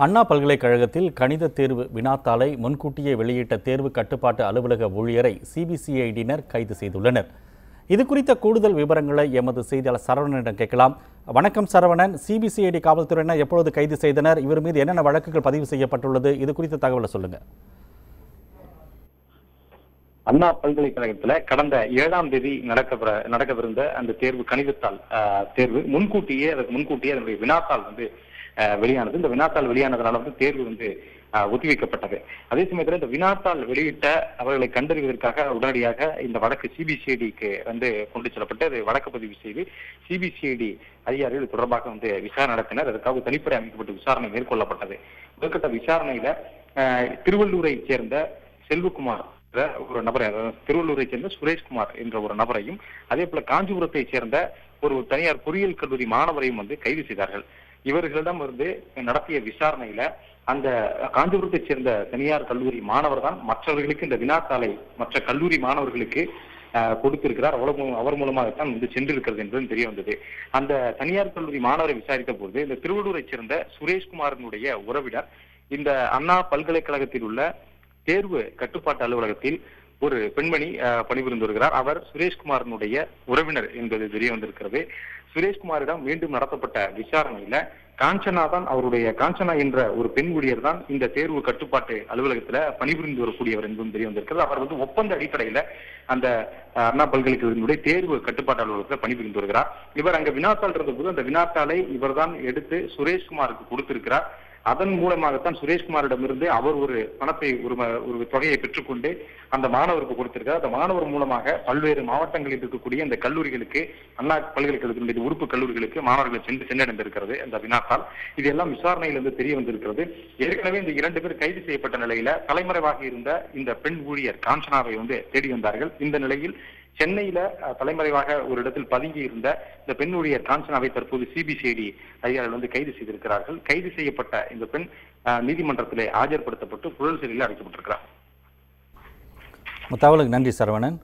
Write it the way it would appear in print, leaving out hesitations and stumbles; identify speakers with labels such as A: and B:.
A: அண்ணா பல்கலைக்கழகத்தில் கணித தேர்வு வினாத்தாளை முன்கூட்டியே வெளியிட்ட தேர்வு கட்டுப்பாட்டு அலுவலக ஊழியரை சிபிசிஐடியினர் கைது செய்துள்ளனர். இது குறித்த கூடுதல் விவரங்களை எமது செய்தியாளர் சரவணனிடம் கேட்கலாம். வணக்கம் சரவணன், சிபிசிஐடி காவல்துறையினர் எப்பொழுது கைது செய்தனர்? இவர் மீது என்னென்ன வழக்குகள் பதிவு செய்யப்பட்டுள்ளது? இது குறித்த தகவலை சொல்லுங்க.
B: அண்ணா பல்கலைக்கழகத்துல கடந்த 7ஆம் தேதி நடக்கவிருந்த அந்த தேர்வு கணிதத்தாள் தேர்வு முன்கூட்டியே அதனுடைய வினாத்தாள் வெளியானது. இந்த வினாத்தாள் வெளியானதுனால தேர்வு ஒத்திவைக்கப்பட்டது. அதே சமயத்துல இந்த வினாத்தாள் வெளியிட்ட அவர்களை கண்டறிவதற்காக உடனடியாக இந்த வழக்கு சிபிசிஐடிக்கு கொண்டு செல்லப்பட்டு அது வழக்கு பதிவு செய்து சிபிசிஐடி அதிகாரிகள் தொடர்பாக விசாரணை நடத்தினர். அதற்காக தனிப்படை அமைக்கப்பட்டு விசாரணை மேற்கொள்ளப்பட்டது. முதற்கட்ட விசாரணையில திருவள்ளூரை சேர்ந்த செல்வகுமார் ஒரு நபரை, திருவள்ளூரை சேர்ந்த சுரேஷ்குமார் என்ற ஒரு நபரையும், அதே போல காஞ்சிபுரத்தை சேர்ந்த ஒரு தனியார் பொறியியல் கல்லூரி மாணவரையும் கைது செய்தார்கள். இவர்களிடம் நடத்திய விசாரணையில அந்த காஞ்சிபுரத்தை சேர்ந்த தனியார் கல்லூரி மாணவர் தான் மற்றவர்களுக்கு இந்த வினாத்தாளை மற்ற கல்லூரி மாணவர்களுக்கு கொடுத்திருக்கிறார். அவர் மூலமாகத்தான் சென்றிருக்கிறது என்பதும் தெரிய வந்தது. அந்த தனியார் கல்லூரி மாணவரை விசாரித்த போது இந்த திருவள்ளூரை சேர்ந்த சுரேஷ்குமாரனுடைய உறவினர் இந்த அண்ணா பல்கலைக்கழகத்தில் உள்ள தேர்வு கட்டுப்பாட்டு அலுவலகத்தில் ஒரு பெண்மணி பணிபுரிந்து வருகிறார். அவர் சுரேஷ்குமாரனுடைய உறவினர் என்பது தெரிய வந்திருக்கிறது. சுரேஷ்குமாரிடம் மீண்டும் நடத்தப்பட்ட விசாரணையில காஞ்சனா என்ற ஒரு பெண் ஊழியர் தான் இந்த தேர்வு கட்டுப்பாட்டு அலுவலகத்துல பணிபுரிந்து வரக்கூடியவர் என்பதும் தெரிய வந்திருக்கிறது. அவர் ஒப்பந்த அடிப்படையில அந்த அண்ணா பல்கலைக்கழகத்தினுடைய தேர்வு கட்டுப்பாட்டு அலுவலகத்தில் பணிபுரிந்து வருகிறார். இவர் அங்க வினாத்தாள் இருந்த போது அந்த வினாத்தாளை இவர் தான் எடுத்து சுரேஷ்குமாருக்கு கொடுத்திருக்கிறார். அதன் மூலமாகத்தான் சுரேஷ்குமாரிடமிருந்து அவர் ஒரு பணத்தை ஒரு தொகையை பெற்றுக்கொண்டு அந்த மாணவருக்கு கொடுத்திருக்கார். அந்த மாணவர் மூலமாக பல்வேறு மாவட்டங்களில் இருக்கக்கூடிய இந்த கல்லூரிகளுக்கு, அண்ணா பல்கலைக்கழகத்தினுடைய உறுப்பு கல்லூரிகளுக்கு மாணவர்கள் சென்றடைந்திருக்கிறது அந்த வினாத்தால். இது எல்லாம் விசாரணையிலிருந்து தெரிய வந்திருக்கிறது. ஏற்கனவே இந்த 2 பேர் கைது செய்யப்பட்ட நிலையில தலைமறைவாக இருந்த இந்த பெண் ஊழியர் காஞ்சனாவை தேடி வந்தார்கள். இந்த நிலையில் சென்னையில தலைமறைவாக ஒரு இடத்தில் பதுங்கி இருந்த இந்த பெண் ஊழியர் காஞ்சனாவை தற்போது சிபிசிஐடி அதிகாரிகள் கைது செய்திருக்கிறார்கள். கைது செய்யப்பட்ட இந்த பெண் நீதிமன்றத்திலே ஆஜர்படுத்தப்பட்டு புழல் சிறையில் அடைக்கப்பட்டிருக்கிறார்.
A: தகவலுக்கு நன்றி சரவணன்.